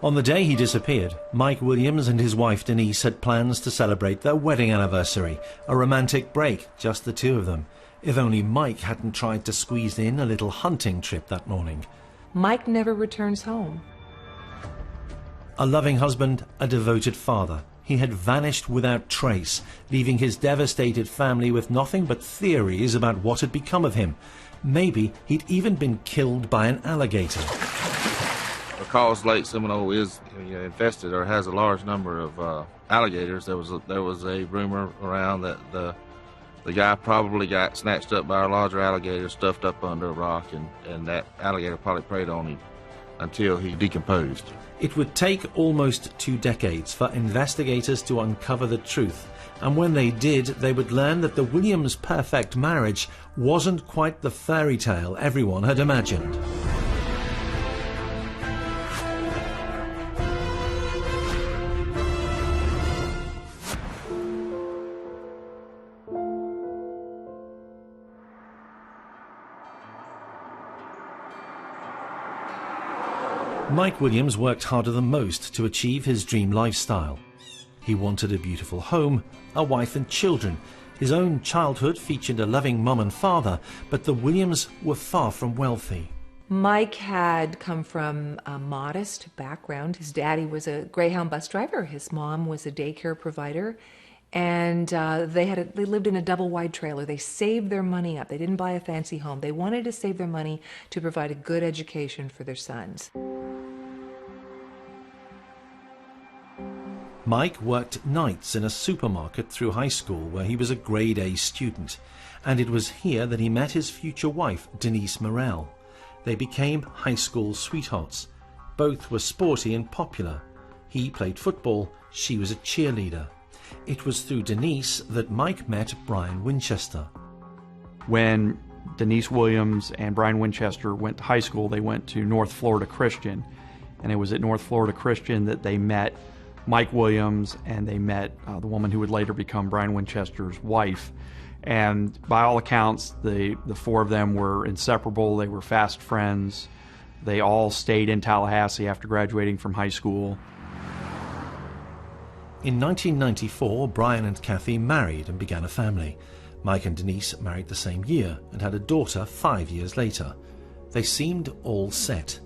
On the day he disappeared, Mike Williams and his wife Denise had plans to celebrate their wedding anniversary, a romantic break, just the two of them. If only Mike hadn't tried to squeeze in a little hunting trip that morning. Mike never returns home. A loving husband, a devoted father. He had vanished without trace, leaving his devastated family with nothing but theories about what had become of him. Maybe he'd even been killed by an alligator. Because Lake Seminole is infested or has a large number of alligators, there was a rumor around that the guy probably got snatched up by a larger alligator, stuffed up under a rock, and that alligator probably preyed on him until he decomposed. It would take almost 2 decades for investigators to uncover the truth, and when they did, they would learn that the Williams perfect marriage wasn't quite the fairy tale everyone had imagined. Mike Williams worked harder than most to achieve his dream lifestyle. He wanted a beautiful home, a wife and children. His own childhood featured a loving mum and father, but the Williams were far from wealthy. Mike had come from a modest background. His daddy was a Greyhound bus driver. His mom was a daycare provider. And they lived in a double-wide trailer. They saved their money up. They didn't buy a fancy home. They wanted to save their money to provide a good education for their sons. Mike worked nights in a supermarket through high school where he was a grade A student, and it was here that he met his future wife, Denise Morell. They became high school sweethearts. Both were sporty and popular. He played football, she was a cheerleader. It was through Denise that Mike met Brian Winchester. When Denise Williams and Brian Winchester went to high school, they went to North Florida Christian, and it was at North Florida Christian that they met Mike Williams, and they met the woman who would later become Brian Winchester's wife. And by all accounts, the four of them were inseparable. They were fast friends. They all stayed in Tallahassee after graduating from high school. In 1994, Brian and Kathy married and began a family. Mike and Denise married the same year and had a daughter 5 years later. They seemed all set.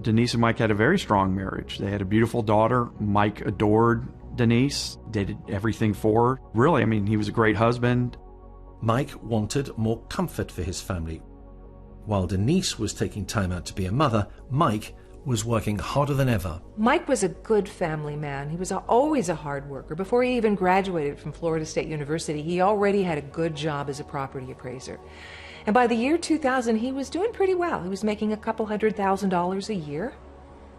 Denise and Mike had a very strong marriage. They had a beautiful daughter. Mike adored Denise, did everything for her. Really, I mean, he was a great husband. Mike wanted more comfort for his family. While Denise was taking time out to be a mother, Mike was working harder than ever. Mike was a good family man. He was always a hard worker. Before he even graduated from Florida State University, he already had a good job as a property appraiser. And by the year 2000, he was doing pretty well. He was making a couple $100,000 a year.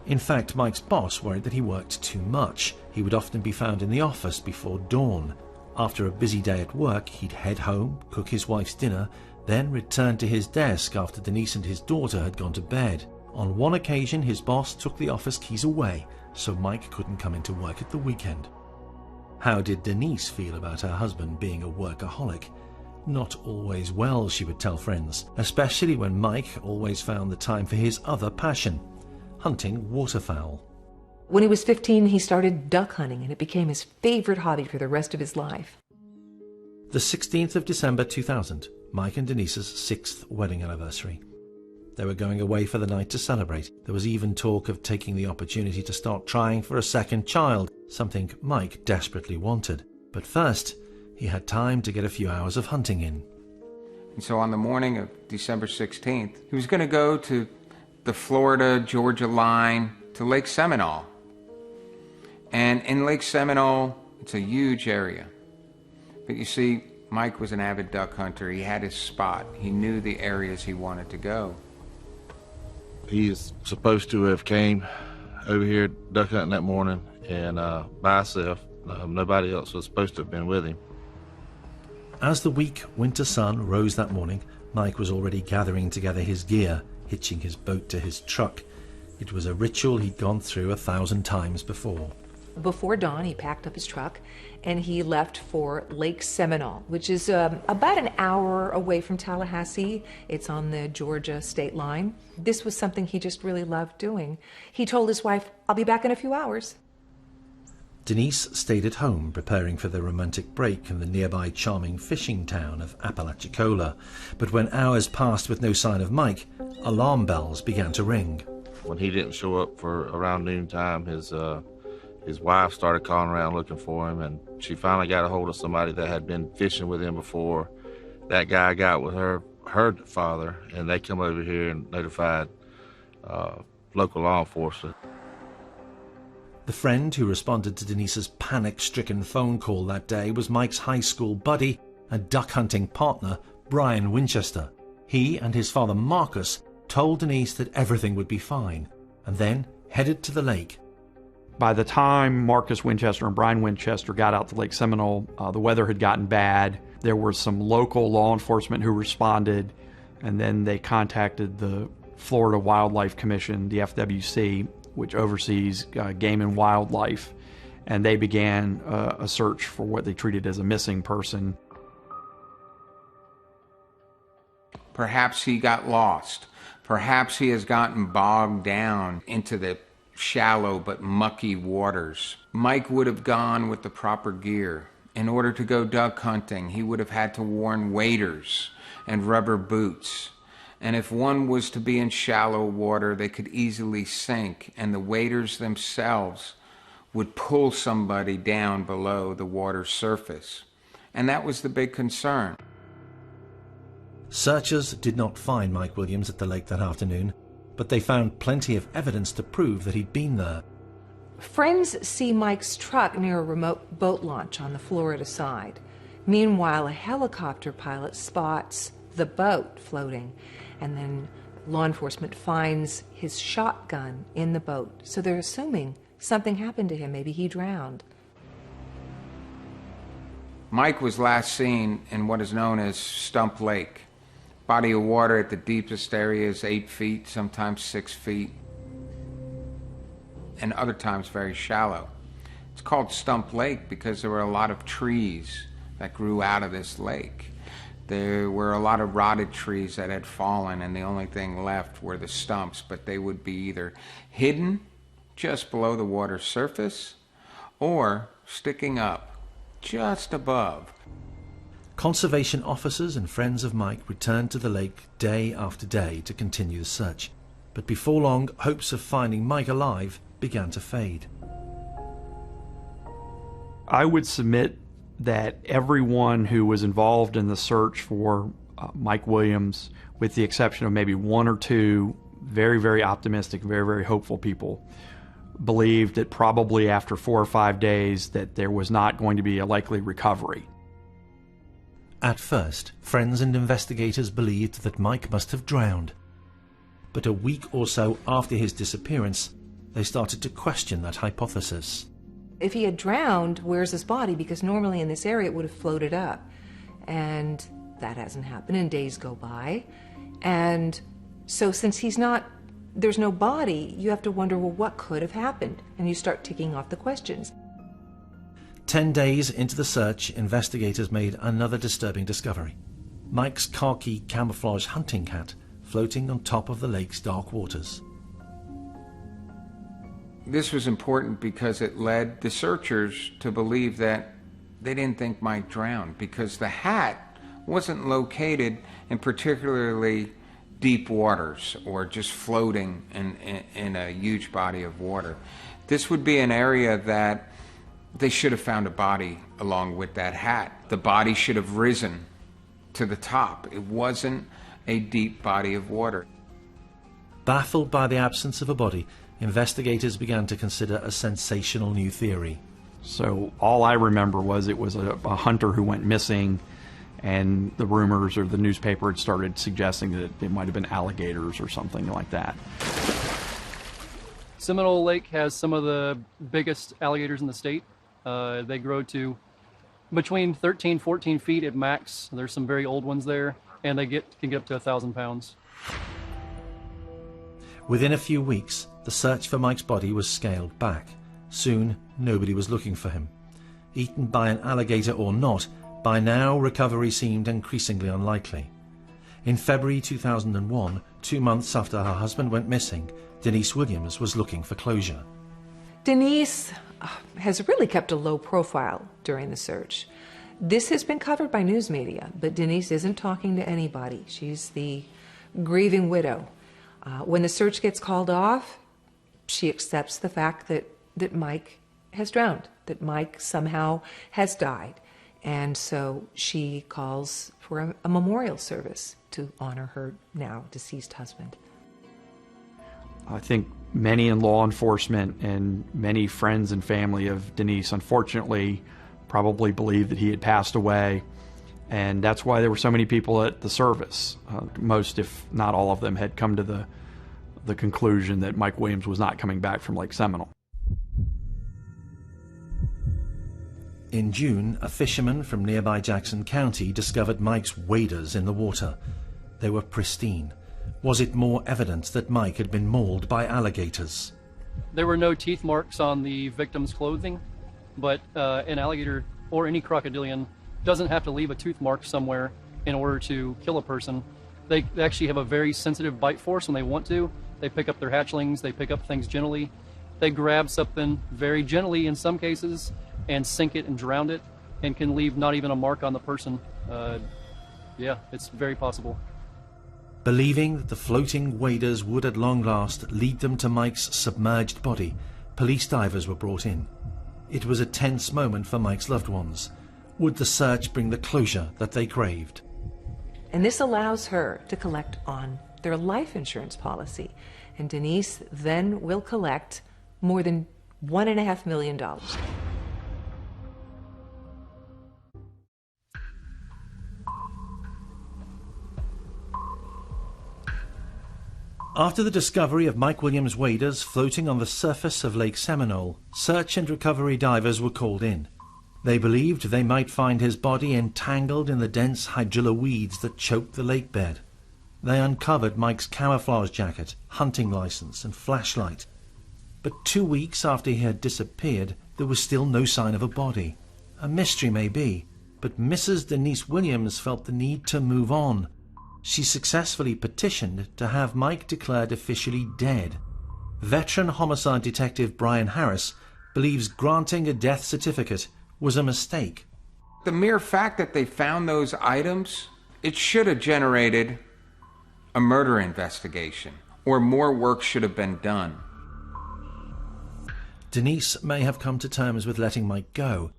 In fact, Mike's boss worried that he worked too much. He would often be found in the office before dawn. After a busy day at work, he'd head home, cook his wife's dinner, then return to his desk after Denise and his daughter had gone to bed. On one occasion, his boss took the office keys away, so Mike couldn't come into work at the weekend. How did Denise feel about her husband being a workaholic? Not always well, she would tell friends, especially when Mike always found the time for his other passion, hunting waterfowl. When he was 15, he started duck hunting, and it became his favorite hobby for the rest of his life. The 16th of December 2000, Mike and Denise's 6th wedding anniversary. They were going away for the night to celebrate. There was even talk of taking the opportunity to start trying for a second child, something Mike desperately wanted. But first, he had time to get a few hours of hunting in. And so on the morning of December 16th, he was going to go to the Florida-Georgia line to Lake Seminole. And in Lake Seminole, it's a huge area. But you see, Mike was an avid duck hunter. He had his spot. He knew the areas he wanted to go. He is supposed to have came over here duck hunting that morning and by himself. Nobody else was supposed to have been with him. As the weak winter sun rose that morning, Mike was already gathering together his gear, hitching his boat to his truck. It was a ritual he'd gone through 1,000 times before. Before dawn, he packed up his truck and he left for Lake Seminole, which is about an hour away from Tallahassee. It's on the Georgia state line. This was something he just really loved doing. He told his wife, "I'll be back in a few hours." Denise stayed at home preparing for the romantic break in the nearby charming fishing town of Apalachicola. But when hours passed with no sign of Mike, alarm bells began to ring. When he didn't show up for around noontime, his wife started calling around looking for him, and she finally got a hold of somebody that had been fishing with him before. That guy got with her father, and they come over here and notified local law enforcement. The friend who responded to Denise's panic-stricken phone call that day was Mike's high school buddy and duck-hunting partner, Brian Winchester. He and his father Marcus told Denise that everything would be fine, and then headed to the lake. By the time Marcus Winchester and Brian Winchester got out to Lake Seminole, the weather had gotten bad. There were some local law enforcement who responded, and then they contacted the Florida Wildlife Commission, the FWC, which oversees game and wildlife, and they began a search for what they treated as a missing person. Perhaps he got lost. Perhaps he has gotten bogged down into the shallow but mucky waters. Mike would have gone with the proper gear. In order to go duck hunting, he would have had to wear waders and rubber boots. And if one was to be in shallow water, they could easily sink, and the waders themselves would pull somebody down below the water's surface. And that was the big concern. Searchers did not find Mike Williams at the lake that afternoon, but they found plenty of evidence to prove that he'd been there. Friends see Mike's truck near a remote boat launch on the Florida side. Meanwhile, a helicopter pilot spots the boat floating, and then law enforcement finds his shotgun in the boat. So they're assuming something happened to him. Maybe he drowned. Mike was last seen in what is known as Stump Lake. Body of water at the deepest area is 8 feet, sometimes 6 feet, and other times very shallow. It's called Stump Lake because there were a lot of trees that grew out of this lake. There were a lot of rotted trees that had fallen, and the only thing left were the stumps, but they would be either hidden just below the water's surface or sticking up just above. Conservation officers and friends of Mike returned to the lake day after day to continue the search. But before long, hopes of finding Mike alive began to fade. I would submit that everyone who was involved in the search for Mike Williams, with the exception of maybe one or two very, very optimistic, very, very hopeful people, believed that probably after 4 or 5 days that there was not going to be a likely recovery. At first, friends and investigators believed that Mike must have drowned. But a week or so after his disappearance, they started to question that hypothesis. If he had drowned, where's his body? Because normally in this area it would have floated up. And that hasn't happened, and days go by. And so since there's no body, you have to wonder, well, what could have happened? And you start ticking off the questions. 10 days into the search, investigators made another disturbing discovery. Mike's khaki camouflage hunting hat floating on top of the lake's dark waters. This was important because it led the searchers to believe that they didn't think Mike drowned, because the hat wasn't located in particularly deep waters or just floating in a huge body of water. This would be an area that they should have found a body along with that hat. The body should have risen to the top. It wasn't a deep body of water. Baffled by the absence of a body, investigators began to consider a sensational new theory. So all I remember was it was a hunter who went missing, and the rumors or the newspaper had started suggesting that it might have been alligators or something like that. Seminole Lake has some of the biggest alligators in the state. They grow to between 13, 14 feet at max. There's some very old ones there, and they can get up to 1,000 pounds. Within a few weeks, the search for Mike's body was scaled back. Soon, nobody was looking for him. Eaten by an alligator or not, by now recovery seemed increasingly unlikely. In February 2001, 2 months after her husband went missing, Denise Williams was looking for closure. Denise has really kept a low profile during the search. This has been covered by news media, but Denise isn't talking to anybody. She's the grieving widow. When the search gets called off, she accepts the fact that Mike has drowned, that Mike somehow has died. And so she calls for a memorial service to honor her now deceased husband. I think many in law enforcement and many friends and family of Denise, unfortunately, probably believed that he had passed away. And that's why there were so many people at the service. Most, if not all of them, had come to the conclusion that Mike Williams was not coming back from Lake Seminole. In June, a fisherman from nearby Jackson County discovered Mike's waders in the water. They were pristine. Was it more evidence that Mike had been mauled by alligators? There were no teeth marks on the victim's clothing, but an alligator or any crocodilian doesn't have to leave a tooth mark somewhere in order to kill a person. They actually have a very sensitive bite force when they want to. They pick up their hatchlings, they pick up things gently. They grab something very gently in some cases and sink it and drown it and can leave not even a mark on the person. Yeah, it's very possible. Believing that the floating waders would at long last lead them to Mike's submerged body, police divers were brought in. It was a tense moment for Mike's loved ones. Would the search bring the closure that they craved? And this allows her to collect on their life insurance policy. And Denise then will collect more than $1.5 million. After the discovery of Mike Williams' waders floating on the surface of Lake Seminole, search and recovery divers were called in. They believed they might find his body entangled in the dense hydrilla weeds that choked the lake bed. They uncovered Mike's camouflage jacket, hunting license, and flashlight. But 2 weeks after he had disappeared, there was still no sign of a body. A mystery maybe, but Mrs. Denise Williams felt the need to move on. She successfully petitioned to have Mike declared officially dead. Veteran homicide detective Brian Harris believes granting a death certificate was a mistake. The mere fact that they found those items, it should have generated a murder investigation, or more work should have been done. Denise may have come to terms with letting Mike go,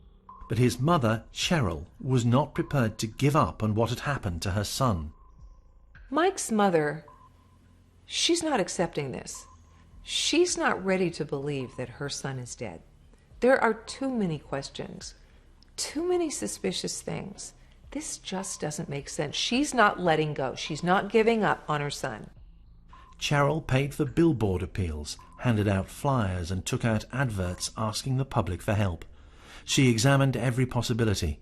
but his mother, Cheryl, was not prepared to give up on what had happened to her son. Mike's mother, she's not accepting this. She's not ready to believe that her son is dead. There are too many questions, too many suspicious things. This just doesn't make sense. She's not letting go. She's not giving up on her son. Cheryl paid for billboard appeals, handed out flyers, and took out adverts asking the public for help. She examined every possibility.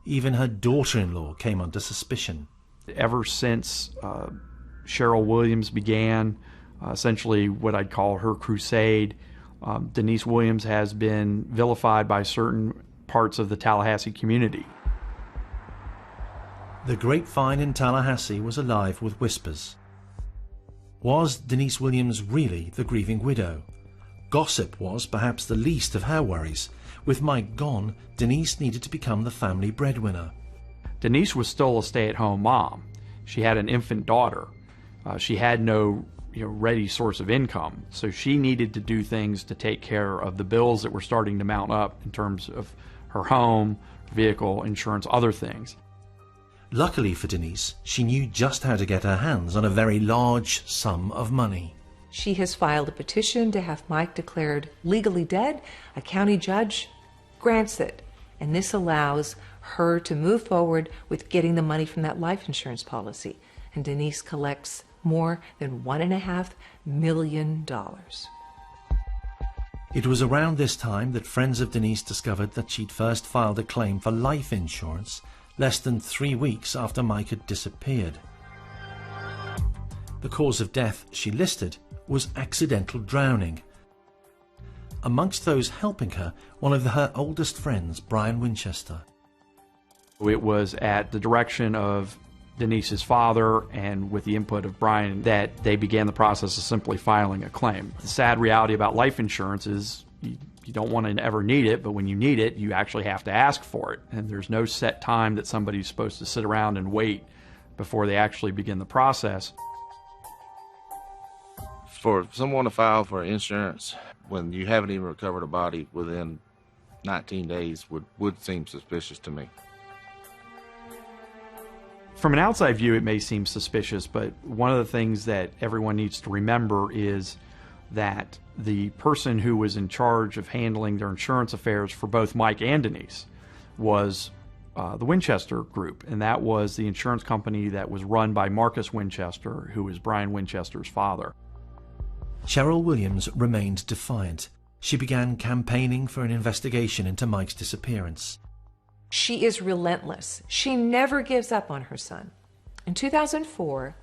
Even her daughter-in-law came under suspicion. Ever since Cheryl Williams began essentially what I'd call her crusade, Denise Williams has been vilified by certain parts of the Tallahassee community. The grapevine in Tallahassee was alive with whispers. Was Denise Williams really the grieving widow? Gossip was perhaps the least of her worries. With Mike gone, Denise needed to become the family breadwinner. Denise was still a stay-at-home mom. She had an infant daughter. She had no ready source of income, so she needed to do things to take care of the bills that were starting to mount up in terms of her home, vehicle, insurance, other things. Luckily for Denise, she knew just how to get her hands on a very large sum of money. She has filed a petition to have Mike declared legally dead. A county judge grants it, and this allows her to move forward with getting the money from that life insurance policy. And Denise collects more than $1.5 million. It was around this time that friends of Denise discovered that she'd first filed a claim for life insurance less than 3 weeks after Mike had disappeared. The cause of death she listed was accidental drowning. Amongst those helping her, one of her oldest friends, Brian Winchester. It was at the direction of Denise's father and with the input of Brian that they began the process of simply filing a claim. The sad reality about life insurance is you don't want to ever need it, but when you need it, you actually have to ask for it. And there's no set time that somebody's supposed to sit around and wait before they actually begin the process. For someone to file for insurance when you haven't even recovered a body within 19 days would seem suspicious to me. From an outside view, it may seem suspicious, but one of the things that everyone needs to remember is that the person who was in charge of handling their insurance affairs for both Mike and Denise was the Winchester Group, and that was the insurance company that was run by Marcus Winchester, who was Brian Winchester's father. Cheryl Williams remained defiant. She began campaigning for an investigation into Mike's disappearance. She is relentless. She never gives up on her son. In 2004,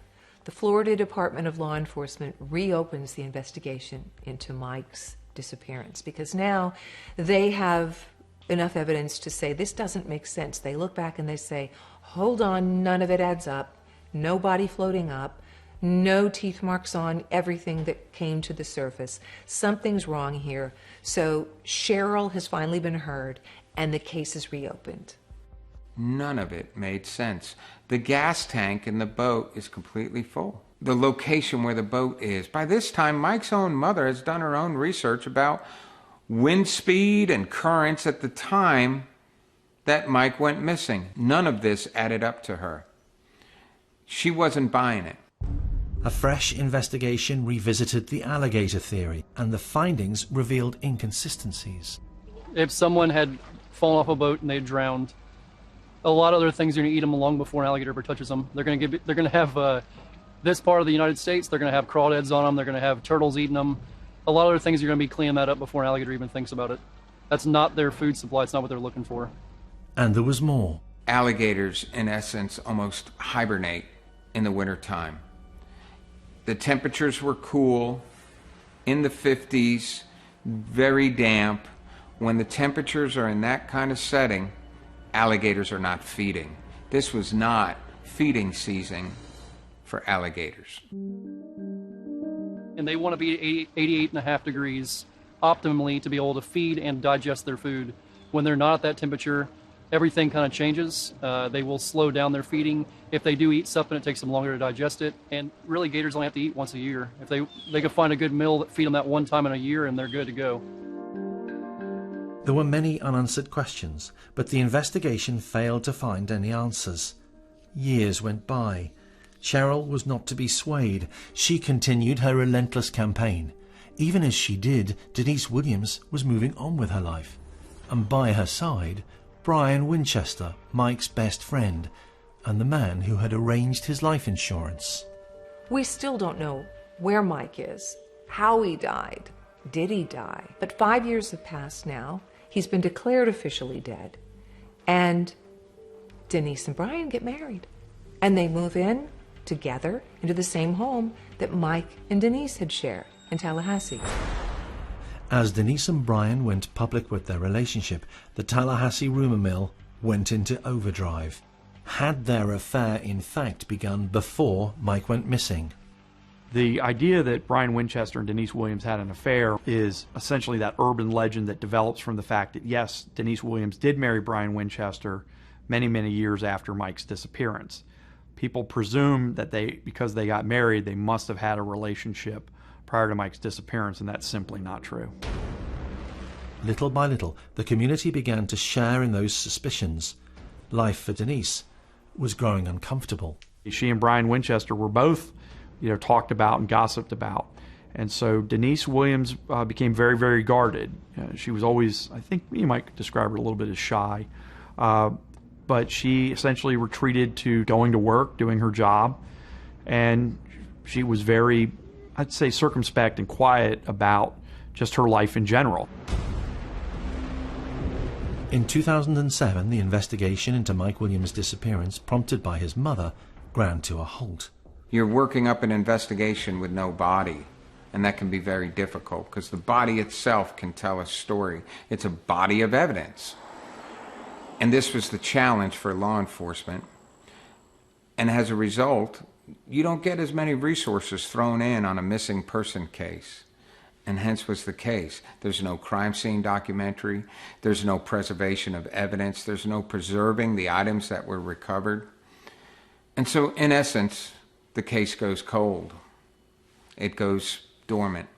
the Florida Department of Law Enforcement reopens the investigation into Mike's disappearance because now they have enough evidence to say this doesn't make sense. They look back and they say, hold on, none of it adds up. No body floating up. No teeth marks on everything that came to the surface. Something's wrong here. So Cheryl has finally been heard and the case is reopened. None of it made sense. The gas tank in the boat is completely full. The location where the boat is. By this time, Mike's own mother has done her own research about wind speed and currents at the time that Mike went missing. None of this added up to her. She wasn't buying it. A fresh investigation revisited the alligator theory, and the findings revealed inconsistencies. If someone had fallen off a boat and they drowned, a lot of other things are going to eat them long before an alligator ever touches them. They're going to have this part of the United States. They're going to have crawdads on them. They're going to have turtles eating them. A lot of other things are going to be cleaning that up before an alligator even thinks about it. That's not their food supply. It's not what they're looking for. And there was more. Alligators, in essence, almost hibernate in the wintertime. The temperatures were cool, in the 50s, very damp. When the temperatures are in that kind of setting, alligators are not feeding. This was not feeding season for alligators. And they want to be at 88.5 degrees optimally to be able to feed and digest their food. When they're not at that temperature, everything kind of changes. They will slow down their feeding. If they do eat something, it takes them longer to digest it. And really, gators only have to eat once a year. If they can find a good meal that feed them that one time in a year, and they're good to go. There were many unanswered questions, but the investigation failed to find any answers. Years went by. Cheryl was not to be swayed. She continued her relentless campaign. Even as she did, Denise Williams was moving on with her life. And by her side, Brian Winchester, Mike's best friend, and the man who had arranged his life insurance. We still don't know where Mike is, how he died, did he die? But 5 years have passed now. He's been declared officially dead. And Denise and Brian get married. And they move in together into the same home that Mike and Denise had shared in Tallahassee. As Denise and Brian went public with their relationship, the Tallahassee rumor mill went into overdrive. Had their affair in fact begun before Mike went missing? The idea that Brian Winchester and Denise Williams had an affair is essentially that urban legend that develops from the fact that, yes, Denise Williams did marry Brian Winchester many, many years after Mike's disappearance. People presume that because they got married, they must have had a relationship prior to Mike's disappearance, and that's simply not true. Little by little, the community began to share in those suspicions. Life for Denise was growing uncomfortable. She and Brian Winchester were both, talked about and gossiped about. And so Denise Williams became very, very guarded. She was always, I think you might describe her a little bit as shy. But she essentially retreated to going to work, doing her job. And she was very, I'd say, circumspect and quiet about just her life in general. In 2007, the investigation into Mike Williams' disappearance, prompted by his mother, ground to a halt. You're working up an investigation with no body. And that can be very difficult because the body itself can tell a story. It's a body of evidence. And this was the challenge for law enforcement. And as a result, you don't get as many resources thrown in on a missing person case. And hence was the case. There's no crime scene documentary. There's no preservation of evidence. There's no preserving the items that were recovered. And so, in essence, the case goes cold. It goes dormant.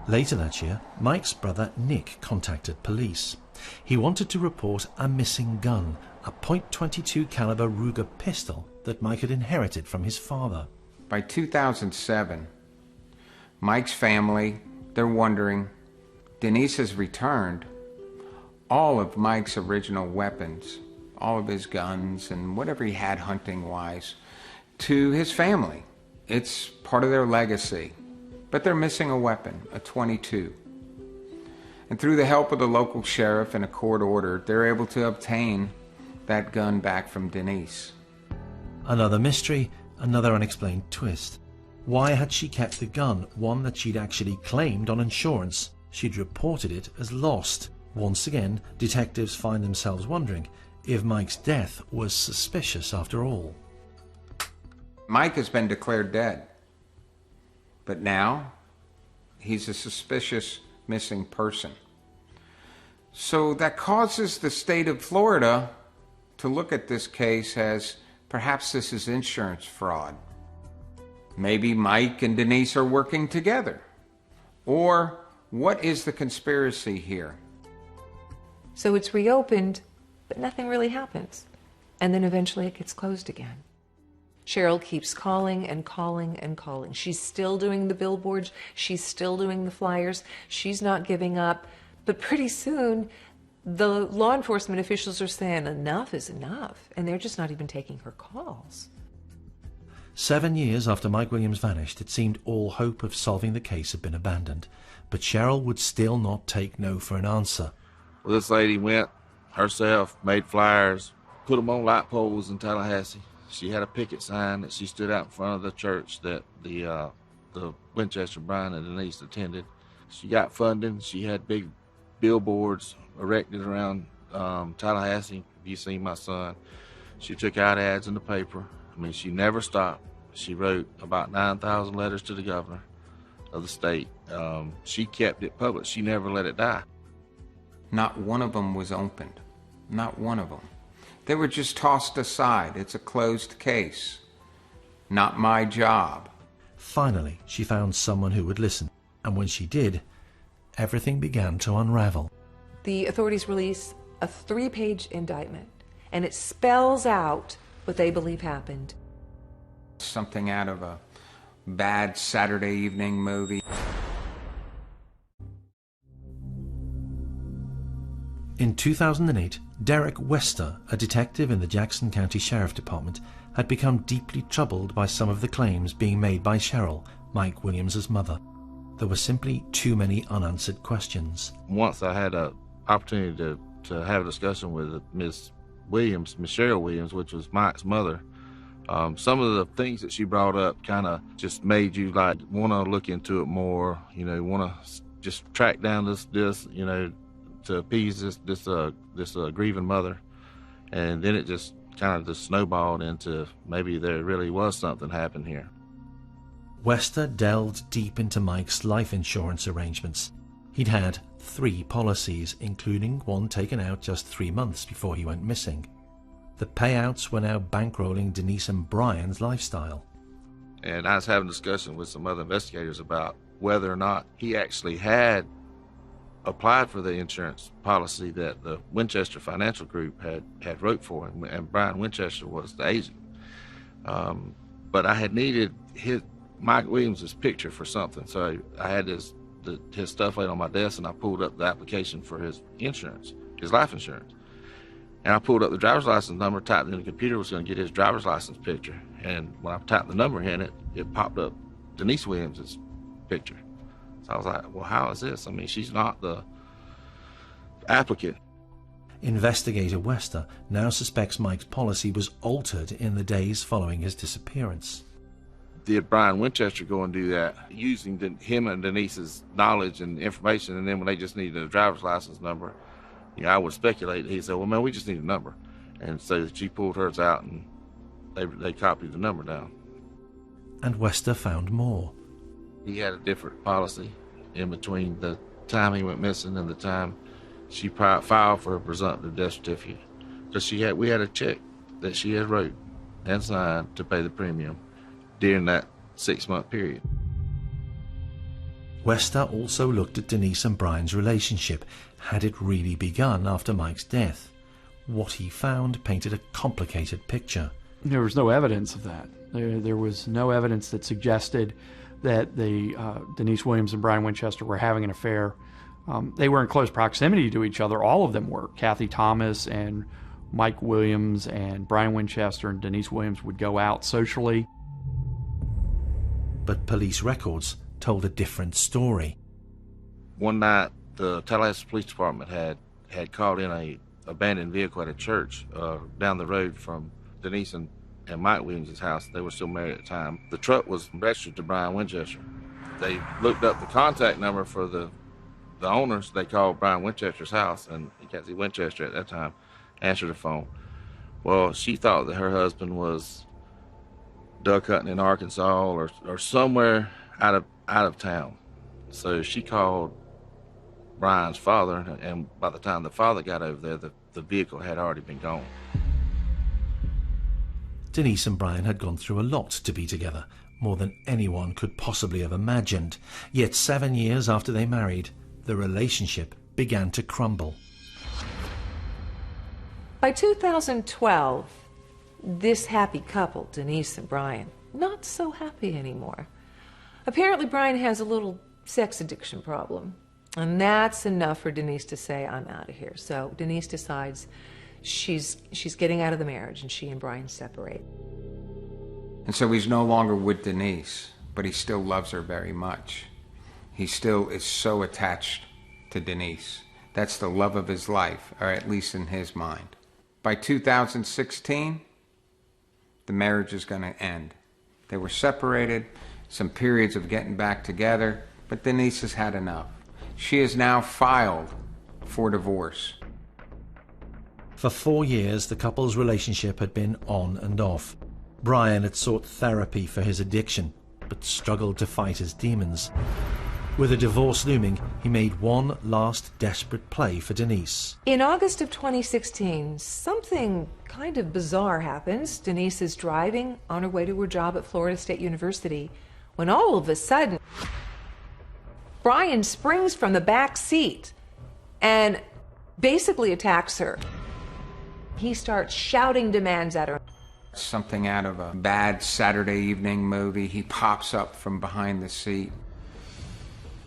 Later that year, Mike's brother Nick contacted police. He wanted to report a missing gun, a .22 caliber Ruger pistol that Mike had inherited from his father. By 2007, Mike's family, they're wondering, Denise has returned all of Mike's original weapons, all of his guns and whatever he had hunting-wise, to his family. It's part of their legacy. But they're missing a weapon, a .22. And through the help of the local sheriff and a court order, they're able to obtain that gun back from Denise. Another mystery, another unexplained twist. Why had she kept the gun, one that she'd actually claimed on insurance? She'd reported it as lost. Once again, detectives find themselves wondering if Mike's death was suspicious after all. Mike has been declared dead. But now, he's a suspicious missing person. So that causes the state of Florida to look at this case as perhaps this is insurance fraud. Maybe Mike and Denise are working together. Or what is the conspiracy here? So it's reopened, but nothing really happens. And then eventually it gets closed again. Cheryl keeps calling and calling and calling. She's still doing the billboards. She's still doing the flyers. She's not giving up. But pretty soon, the law enforcement officials are saying enough is enough. And they're just not even taking her calls. 7 years after Mike Williams vanished, it seemed all hope of solving the case had been abandoned. But Cheryl would still not take no for an answer. Well, this lady went herself, made flyers, put them on light poles in Tallahassee. She had a picket sign that she stood out in front of the church that the Winchester Brian and Denise attended. She got funding. She had big billboards erected around Tallahassee. If you see my son, she took out ads in the paper. I mean, she never stopped. She wrote about 9,000 letters to the governor of the state. She kept it public. She never let it die. Not one of them was opened. Not one of them. They were just tossed aside. It's a closed case. Not my job. Finally, she found someone who would listen. And when she did, everything began to unravel. The authorities release a 3-page indictment, and it spells out what they believe happened. Something out of a bad Saturday evening movie. In 2008, Derek Wester, a detective in the Jackson County Sheriff Department, had become deeply troubled by some of the claims being made by Cheryl, Mike Williams' mother. There were simply too many unanswered questions. Once I had an opportunity to have a discussion with Miss Williams, Miss Cheryl Williams, which was Mike's mother, some of the things that she brought up kind of just made you like want to look into it more, want to just track down this, to appease this grieving mother. And then it just kind of just snowballed into maybe there really was something happened here. Wester delved deep into Mike's life insurance arrangements. He'd had 3 policies, including one taken out just 3 months before he went missing. The payouts were now bankrolling Denise and Brian's lifestyle. And I was having a discussion with some other investigators about whether or not he actually had applied for the insurance policy that the Winchester Financial Group had wrote for him, and Brian Winchester was the agent. But I had needed Mike Williams' picture for something, so I had his stuff laid on my desk, and I pulled up the application for his insurance, his life insurance. And I pulled up the driver's license number, typed it in the computer, was going to get his driver's license picture. And when I typed the number in it popped up Denise Williams' picture. So I was like, well, how is this? I mean, she's not the applicant. Investigator Wester now suspects Mike's policy was altered in the days following his disappearance. did Brian Winchester go and do that using him and Denise's knowledge and information, and then when they just needed a driver's license number, I would speculate. He said, well, man, we just need a number. And so she pulled hers out, and they copied the number down. And Wester found more. He had a different policy in between the time he went missing and the time she filed for a presumptive death certificate. Because we had a check that she had wrote and signed to pay the premium during that 6-month period. Wester also looked at Denise and Brian's relationship. Had it really begun after Mike's death? What he found painted a complicated picture. There was no evidence of that. There was no evidence that suggested that Denise Williams and Brian Winchester were having an affair. They were in close proximity to each other. All of them were. Kathy Thomas and Mike Williams and Brian Winchester and Denise Williams would go out socially. But police records told a different story. One night, the Tallahassee Police Department had called in a abandoned vehicle at a church down the road from Denise and Mike Williams' house. They were still married at the time. The truck was registered to Brian Winchester. They looked up the contact number for the owners. They called Brian Winchester's house, and Kathy Winchester at that time answered the phone. Well, she thought that her husband was duck hunting in Arkansas or somewhere out of town. So she called Brian's father, and by the time the father got over there, the vehicle had already been gone. Denise and Brian had gone through a lot to be together, more than anyone could possibly have imagined. Yet 7 years after they married, the relationship began to crumble. By 2012, this happy couple, Denise and Brian, not so happy anymore. Apparently, Brian has a little sex addiction problem, and that's enough for Denise to say, I'm out of here. So Denise decides she's getting out of the marriage, and she and Brian separate. And so he's no longer with Denise, but he still loves her very much. He still is so attached to Denise. That's the love of his life, or at least in his mind. By 2016, the marriage is going to end. They were separated, some periods of getting back together, but Denise has had enough. She has now filed for divorce. For 4 years, the couple's relationship had been on and off. Brian had sought therapy for his addiction, but struggled to fight his demons. With a divorce looming, he made one last desperate play for Denise. In August of 2016, something kind of bizarre happens. Denise is driving on her way to her job at Florida State University when all of a sudden, Brian springs from the back seat and basically attacks her. He starts shouting demands at her. Something out of a bad Saturday evening movie. He pops up from behind the seat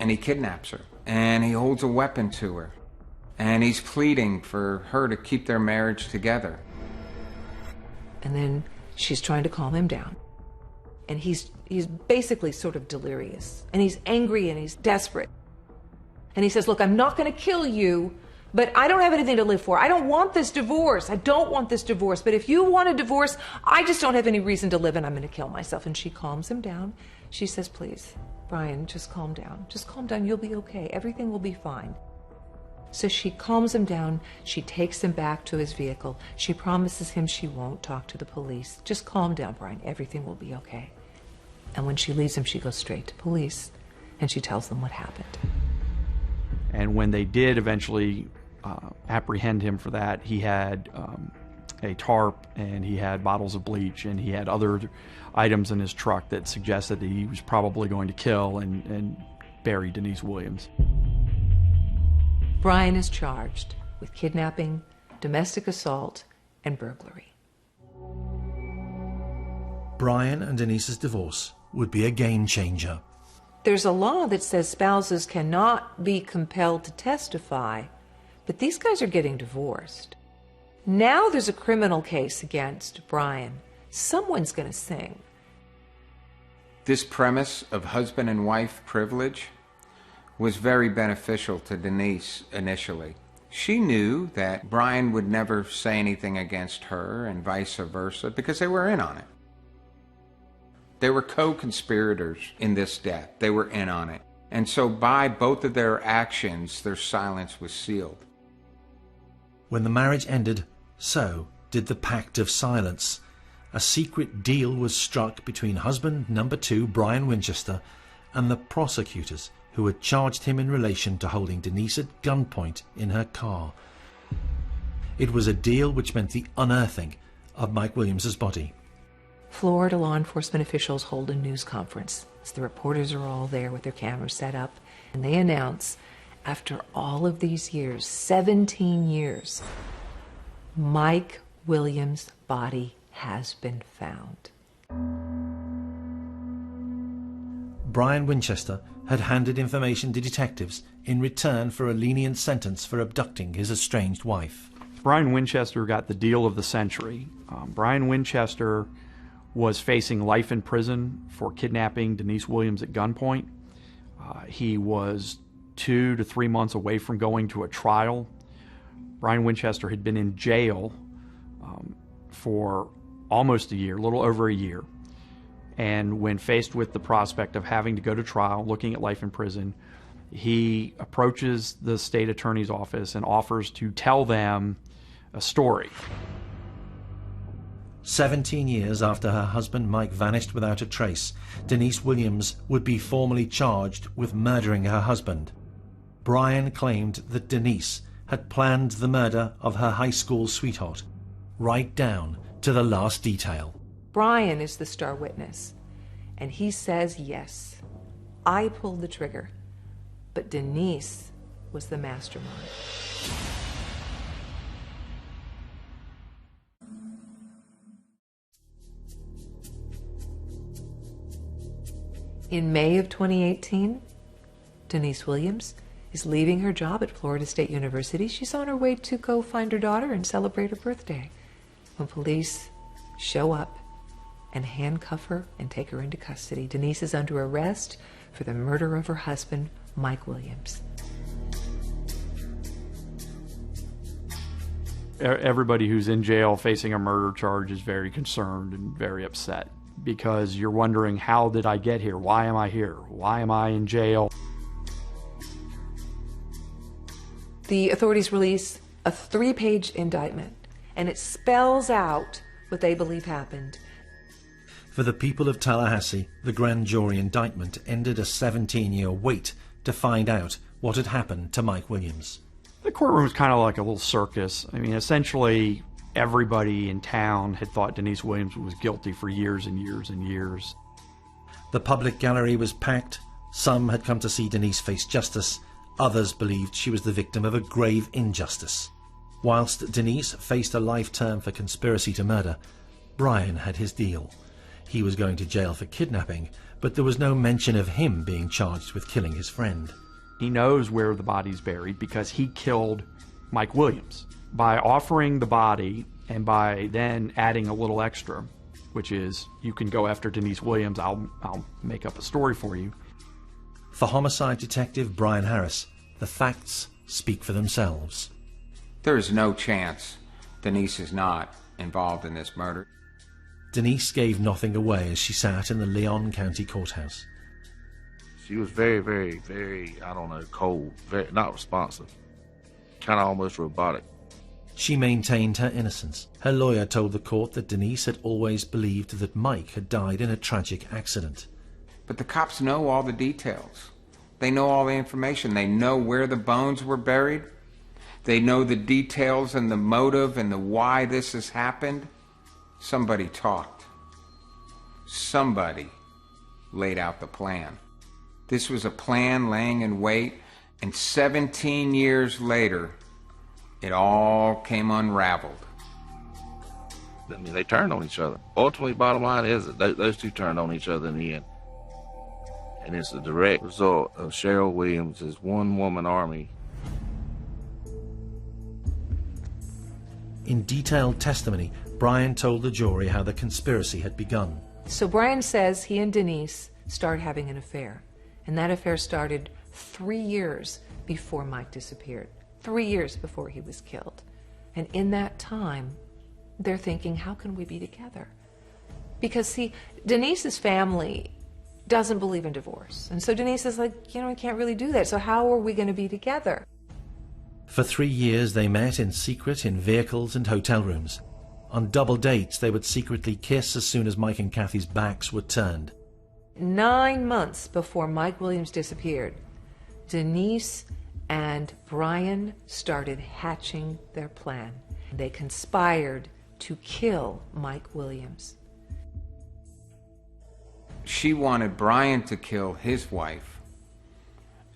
and he kidnaps her, and he holds a weapon to her, and he's pleading for her to keep their marriage together. And then she's trying to calm him down, and he's basically sort of delirious, and he's angry and he's desperate, and he says, look, I'm not going to kill you, but I don't have anything to live for. I don't want this divorce. I don't want this divorce. But if you want a divorce, I just don't have any reason to live, and I'm going to kill myself. And she calms him down. She says, please, Brian, just calm down. Just calm down. You'll be okay. Everything will be fine. So she calms him down. She takes him back to his vehicle. She promises him she won't talk to the police. Just calm down, Brian. Everything will be okay. And when she leaves him, she goes straight to police, and she tells them what happened. And when they did eventually apprehend him for that, he had a tarp, and he had bottles of bleach, and he had other items in his truck that suggested that he was probably going to kill and bury Denise Williams. Brian is charged with kidnapping, domestic assault, and burglary. Brian and Denise's divorce would be a game changer. There's a law that says spouses cannot be compelled to testify, but these guys are getting divorced. Now there's a criminal case against Brian. Someone's going to sing. This premise of husband and wife privilege was very beneficial to Denise initially. She knew that Brian would never say anything against her and vice versa because they were in on it. They were co-conspirators in this death. They were in on it. And so by both of their actions, their silence was sealed. When the marriage ended, so did the pact of silence. A secret deal was struck between husband number 2, Brian Winchester, and the prosecutors who had charged him in relation to holding Denise at gunpoint in her car. It was a deal which meant the unearthing of Mike Williams's body. Florida law enforcement officials hold a news conference as the reporters are all there with their cameras set up, and they announce, after all of these years, 17 years, Mike Williams' body has been found. Brian Winchester had handed information to detectives in return for a lenient sentence for abducting his estranged wife. Brian Winchester got the deal of the century. Brian Winchester was facing life in prison for kidnapping Denise Williams at gunpoint. He was 2 to 3 months away from going to a trial. Brian Winchester had been in jail for almost a year, a little over a year. And when faced with the prospect of having to go to trial, looking at life in prison, he approaches the state attorney's office and offers to tell them a story. 17 years after her husband Mike vanished without a trace, Denise Williams would be formally charged with murdering her husband. Brian claimed that Denise had planned the murder of her high school sweetheart, right down to the last detail. Brian is the star witness, and he says, yes, I pulled the trigger, but Denise was the mastermind. In May of 2018, Denise Williams is leaving her job at Florida State University. She's on her way to go find her daughter and celebrate her birthday when police show up and handcuff her and take her into custody. Denise is under arrest for the murder of her husband, Mike Williams. Everybody who's in jail facing a murder charge is very concerned and very upset, because you're wondering, how did I get here? Why am I here? Why am I in jail? The authorities release a 3-page indictment, and it spells out what they believe happened. For the people of Tallahassee, the grand jury indictment ended a 17-year wait to find out what had happened to Mike Williams. The courtroom was kind of like a little circus. I mean, essentially, everybody in town had thought Denise Williams was guilty for years and years and years. The public gallery was packed. Some had come to see Denise face justice. Others believed she was the victim of a grave injustice. Whilst Denise faced a life term for conspiracy to murder, Brian had his deal. He was going to jail for kidnapping, but there was no mention of him being charged with killing his friend. He knows where the body's buried because he killed Mike Williams. By offering the body and by then adding a little extra, which is, you can go after Denise Williams, I'll make up a story for you. For homicide detective Brian Harris, the facts speak for themselves. There is no chance Denise is not involved in this murder. Denise gave nothing away as she sat in the Leon County Courthouse. She was very, very, very, cold, very not responsive, kind of almost robotic. She maintained her innocence. Her lawyer told the court that Denise had always believed that Mike had died in a tragic accident. But the cops know all the details. They know all the information. They know where the bones were buried. They know the details and the motive and the why this has happened. Somebody talked. Somebody laid out the plan. This was a plan laying in wait, and 17 years later, it all came unraveled. I mean, they turned on each other. Ultimately, bottom line is that those two turned on each other in the end. And it's a direct result of Cheryl Williams' one-woman army. In detailed testimony, Brian told the jury how the conspiracy had begun. So Brian says he and Denise started having an affair. And that affair started 3 years before Mike disappeared. 3 years before he was killed. And in that time, they're thinking, how can we be together? Because, see, Denise's family doesn't believe in divorce. And so Denise is like, you know, we can't really do that. So how are we going to be together? For 3 years they met in secret in vehicles and hotel rooms. On double dates they would secretly kiss as soon as Mike and Kathy's backs were turned. 9 months before Mike Williams disappeared, Denise and Brian started hatching their plan. They conspired to kill Mike Williams. She wanted Brian to kill his wife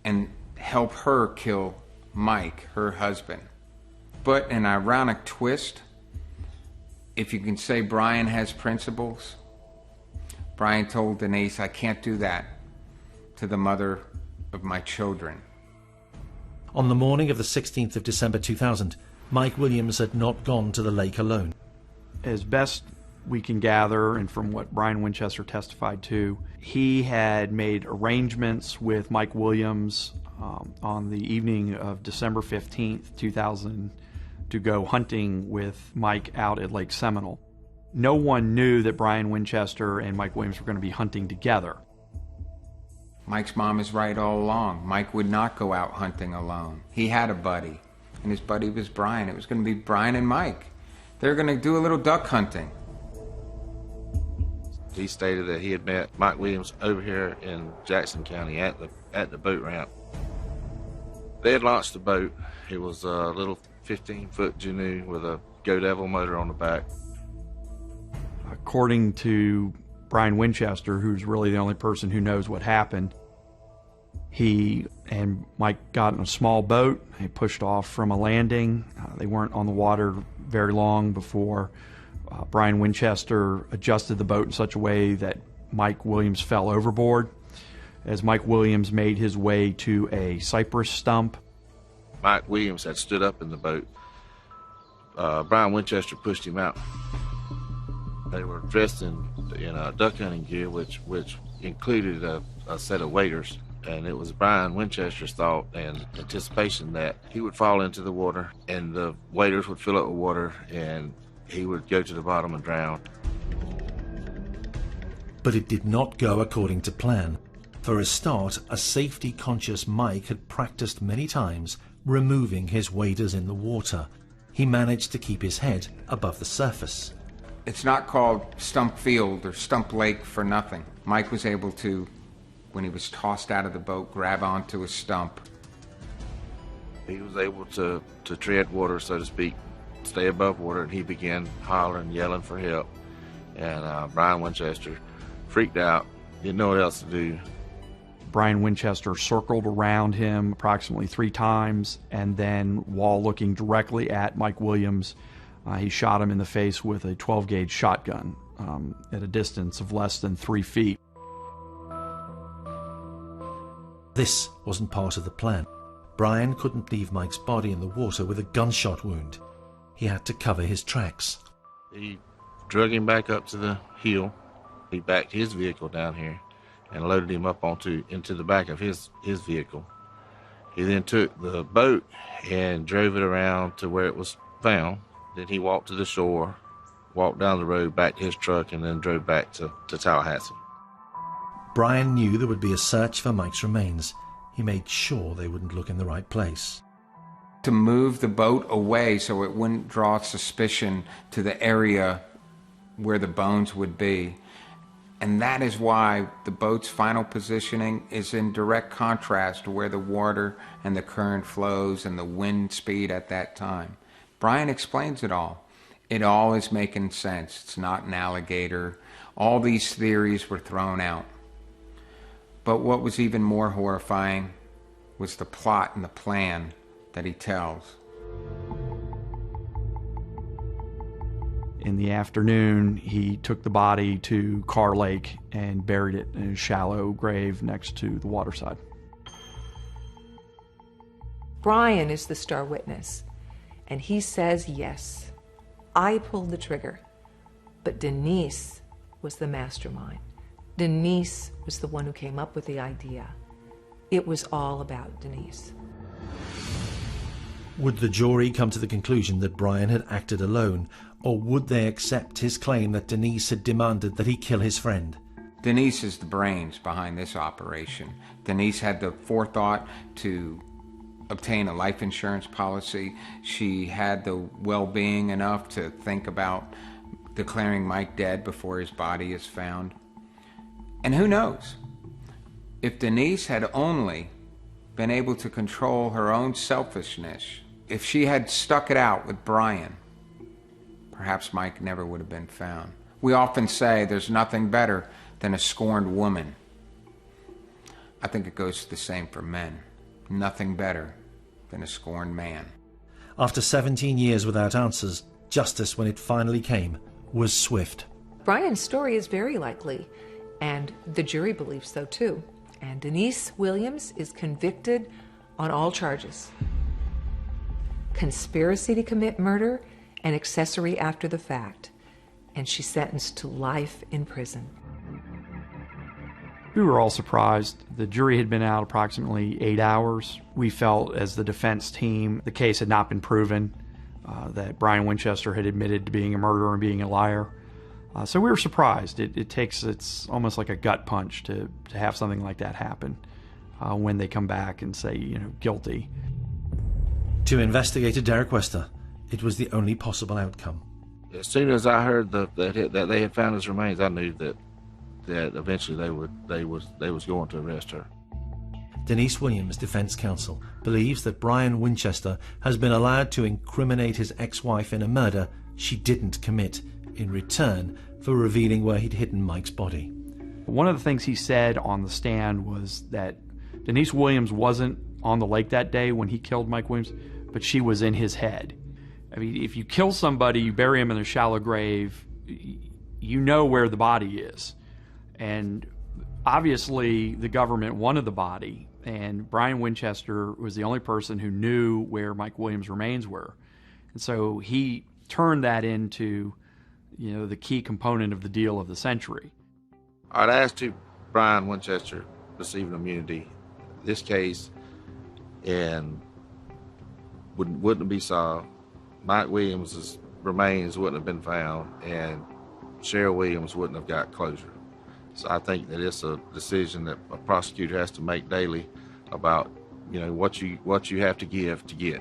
and help her kill Mike, her husband. But an ironic twist, if you can say Brian has principles, Brian told Denise, I can't do that to the mother of my children. On the morning of the 16th of December 2000, Mike Williams had not gone to the lake alone. As best we can gather, and from what Brian Winchester testified to, he had made arrangements with Mike Williams on the evening of December 15th, 2000, to go hunting with Mike out at Lake Seminole. No one knew that Brian Winchester and Mike Williams were going to be hunting together. Mike's mom is right all along. Mike would not go out hunting alone. He had a buddy, and his buddy was Brian. It was going to be Brian and Mike. They were going to do a little duck hunting. He stated that he had met Mike Williams over here in Jackson County at the boat ramp. They had launched the boat. It was a little 15-foot Janoo with a Go Devil motor on the back. According to Brian Winchester, who's really the only person who knows what happened, he and Mike got in a small boat. They pushed off from a landing. They weren't on the water very long before Brian Winchester adjusted the boat in such a way that Mike Williams fell overboard. As Mike Williams made his way to a cypress stump, Mike Williams had stood up in the boat. Brian Winchester pushed him out. They were dressed in duck hunting gear, which included a set of waders. And it was Brian Winchester's thought and anticipation that he would fall into the water and the waders would fill up with water and he would go to the bottom and drown. But it did not go according to plan. For a start, a safety-conscious Mike had practiced many times removing his waders in the water. He managed to keep his head above the surface. It's not called Stump Field or Stump Lake for nothing. Mike was able to, when he was tossed out of the boat, grab onto a stump. He was able to tread water, so to speak, stay above water, and he began hollering, yelling for help. And Brian Winchester freaked out, didn't know what else to do. Brian Winchester circled around him approximately 3 times, and then, while looking directly at Mike Williams, he shot him in the face with a 12-gauge shotgun at a distance of less than 3 feet. This wasn't part of the plan. Brian couldn't leave Mike's body in the water with a gunshot wound. He had to cover his tracks. He drug him back up to the hill. He backed his vehicle down here and loaded him up into the back of his vehicle. He then took the boat and drove it around to where it was found. Then he walked to the shore, walked down the road back to his truck, and then drove back to Tallahassee. Brian knew there would be a search for Mike's remains. He made sure they wouldn't look in the right place. To move the boat away so it wouldn't draw suspicion to the area where the bones would be. And that is why the boat's final positioning is in direct contrast to where the water and the current flows and the wind speed at that time. Brian explains it all. It all is making sense. It's not an alligator. All these theories were thrown out. But what was even more horrifying was the plot and the plan that he tells. In the afternoon, he took the body to Carr Lake and buried it in a shallow grave next to the waterside. Brian is the star witness, and he says yes. I pulled the trigger, but Denise was the mastermind. Denise was the one who came up with the idea. It was all about Denise. Would the jury come to the conclusion that Brian had acted alone, or would they accept his claim that Denise had demanded that he kill his friend? Denise is the brains behind this operation. Denise had the forethought to obtain a life insurance policy. She had the well-being enough to think about declaring Mike dead before his body is found. And who knows? If Denise had only been able to control her own selfishness, if she had stuck it out with Brian, perhaps Mike never would have been found. We often say there's nothing better than a scorned woman. I think it goes the same for men. Nothing better than a scorned man. After 17 years without answers, justice, when it finally came, was swift. Brian's story is very likely, and the jury believes so too. And Denise Williams is convicted on all charges: conspiracy to commit murder and accessory after the fact. And she's sentenced to life in prison. We were all surprised. The jury had been out approximately 8 hours. We felt, as the defense team, the case had not been proven, that Brian Winchester had admitted to being a murderer and being a liar. So we were surprised. It's almost like a gut punch to have something like that happen when they come back and say, guilty. To investigator Derek Wester, it was the only possible outcome. As soon as I heard that they had found his remains, I knew that eventually they was going to arrest her. Denise Williams' defense counsel believes that Brian Winchester has been allowed to incriminate his ex-wife in a murder she didn't commit, in return for revealing where he'd hidden Mike's body. One of the things he said on the stand was that Denise Williams wasn't on the lake that day when he killed Mike Williams, but she was in his head. I mean, if you kill somebody, you bury him in a shallow grave, you know where the body is. And obviously the government wanted the body, and Brian Winchester was the only person who knew where Mike Williams' remains were. And so he turned that into, the key component of the deal of the century. I'd asked to Brian Winchester receiving immunity this case, and wouldn't be solved. Mike Williams' remains wouldn't have been found, and Cheryl Williams wouldn't have got closure. So I think that it's a decision that a prosecutor has to make daily about, what you have to give to get.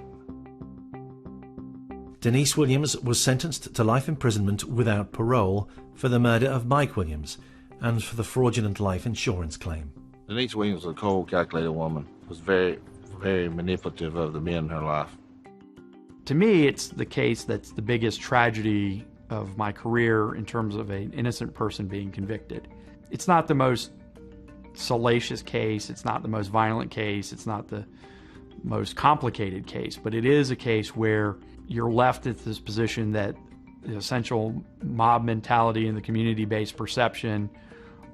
Denise Williams was sentenced to life imprisonment without parole for the murder of Mike Williams and for the fraudulent life insurance claim. Denise Williams was a cold, calculated woman. Was very, very manipulative of the men in her life. To me, it's the case that's the biggest tragedy of my career in terms of an innocent person being convicted. It's not the most salacious case, it's not the most violent case, it's not the most complicated case, but it is a case where you're left at this position that the essential mob mentality and the community-based perception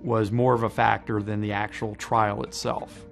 was more of a factor than the actual trial itself.